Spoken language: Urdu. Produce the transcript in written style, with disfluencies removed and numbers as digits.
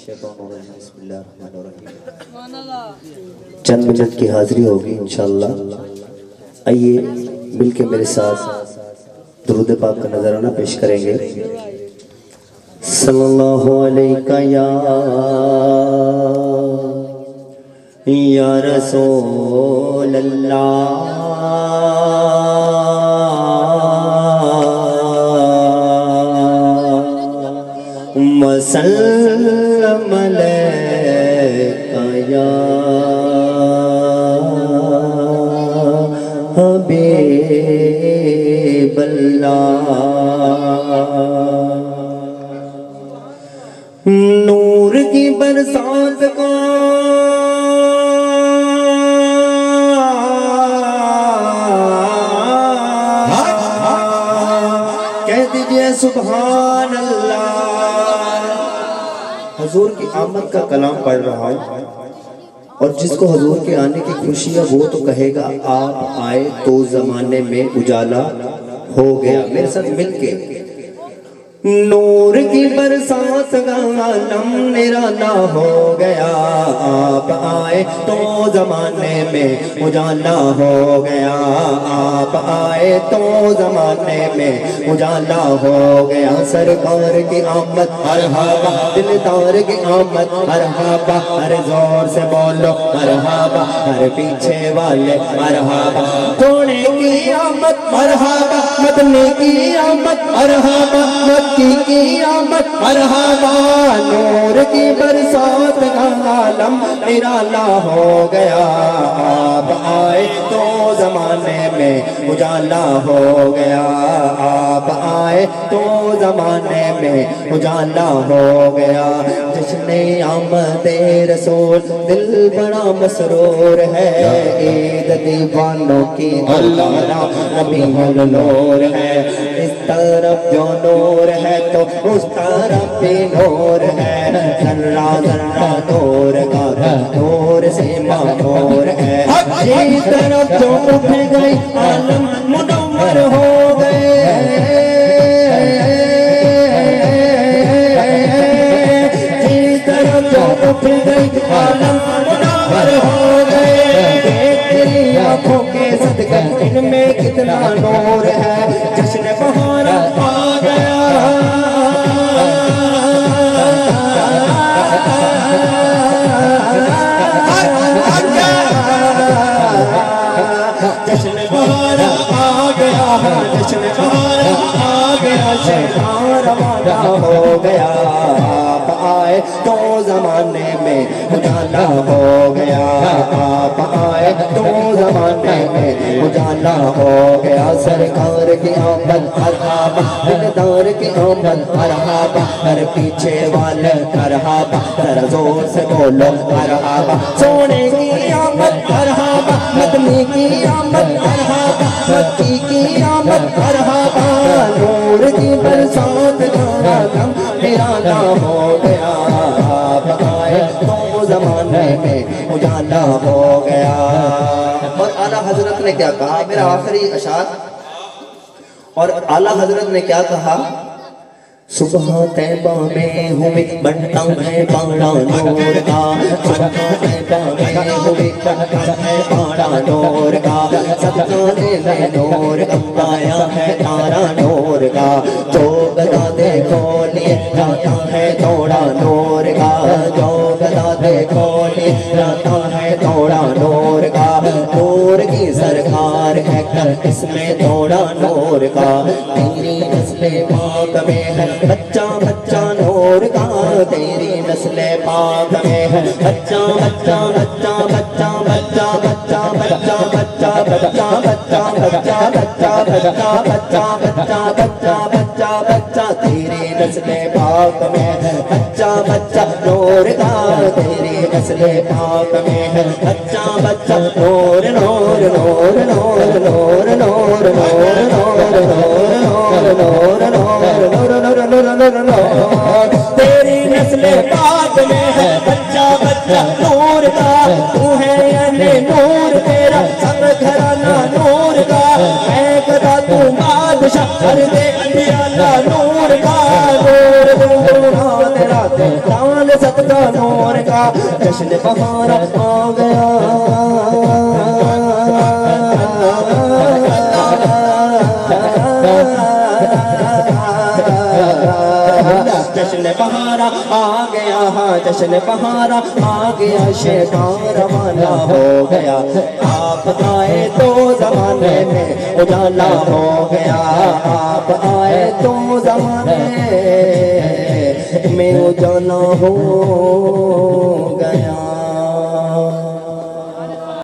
بسم اللہ الرحمن الرحیم۔ چند منٹ کی حاضری ہوگی انشاءاللہ۔ آئیے مل کے میرے ساتھ درود پاک کا نظرانہ پیش کریں گے۔ صلی اللہ علیہ یا رسول اللہ وسلم علیکہ یا حبیب اللہ۔ نور کی برسات کا کہہ دیجئے سبحان اللہ۔ حضور کی آمد کا کلام پڑھ رہا ہوں، اور جس کو حضور کے آنے کی خوشی ہے وہ تو کہے گا آپ آئے تو زمانے میں اجالا ہو گیا۔ میرے ساتھ مل کے نور کی برسات کا عالم نرالا ہو گیا، آپ آئے تو زمانے میں اجالا ہو گیا، آپ آئے تو زمانے میں اجالا ہو گیا۔ سرکار کی آمد مرحبا، دلدار کی آمد مرحبا، ہر زور سے بولو مرحبا، ہر پیچھے والے مرحبا۔ تھوڑے کی آمد مرحبا، مدنی کی آمد مرحبا، کی آمد مرحبا۔ نور کی برسات کا عالم نرالا ہو گیا، آپ آئے تو زمانے میں اجالا ہو گیا، آپ آئے تو زمانے میں اجالا ہو گیا۔ جشن آمد رسول دل بڑا مسرور ہے، عید دیوانوں کی اللہ ربیع النور ہے۔ اس طرف جو نور ہے تو اس طرف بھی نور ہے، ذرہ ذرہ نور کا نور سے معمور ہے۔ یہ طرف جو اٹھ گئی عالم منور ہو گئے، یہ طرف جو اٹھ گئی عالم منور ہو گئے۔ تیری آنکھوں کے صدقے ان میں کتنا نور ہے، جشن بہار آ گیا، جشن بہار آ گیا، جشن بہار آ گیا، شہر روانہ ہو گیا، آپ آئے تو زمانے میں اجالا ہو گیا، آپ آئے تو زمانے میں اجالا ہو گیا۔ سرکار کی آمد مرحبا، دلدار کی آمد مرحبا، ہر پیچھے والے مرحبا، ذرا زور سے بولو مرحبا۔ سونے کی آمد مرحبا، مدنی کی آمد مرحبا، مکی کی آمد مرحبا۔ نور کی برسات کا عالم نرالا ہو گیا، آپ آئے تو زمانے میں اجالا ہو گیا۔ اور اعلیٰ حضرت نے کیا کہا، میرا آخری اشعار، اور اعلیٰ حضرت نے کیا کہا، صبح طیبہ میں ہوئی بنتا ہے بڑا نور کا، صبح طیبہ میں ہوئی بنتا ہے بڑا نور کا، سب جانے میں نور آیا ہے تارا نور کا، جو گدا دیکھو لیے جاتا ہے تھوڑا نور کا، جو گدا دیکھو لیے جاتا ہے تھوڑا نور کا۔ نور کی سرکار ہے کر اس میں تھوڑا نور کا، تیری نسل پاک میں ہے بچہ بچہ نور کا، تیری نسل پاک میں ہے بچہ بچہ بچہ بچہ بچہ بچہ بچہ بچہ بچہ بچہ بچہ بچہ بچہ بچہ بچہ بچہ بچہ بچہ، تیری نسل پاک میں ہے بچہ بچہ نور کا، تیری نسل پاک میں ہے بچہ بچہ نور نور نور نور نور نور نور نور نور نور، تیری نسل پاک میں ہے بچہ بچہ نور کا، تو ہے یعنی نور تیرا سب گھرانہ نور کا، ہے گدا تو بادشاہ ہر دے انبیاء نور کا، نور تیرا دے لال ست زیادہ نور کا جشن بہار آ گیا جشن بہارا آ گیا ہاں جشن بہارا آ گیا شیطان روانہ ہو گیا آپ آئے تو زمانے میں اجالا ہو گیا آپ آئے تو زمانے میں اجالا ہو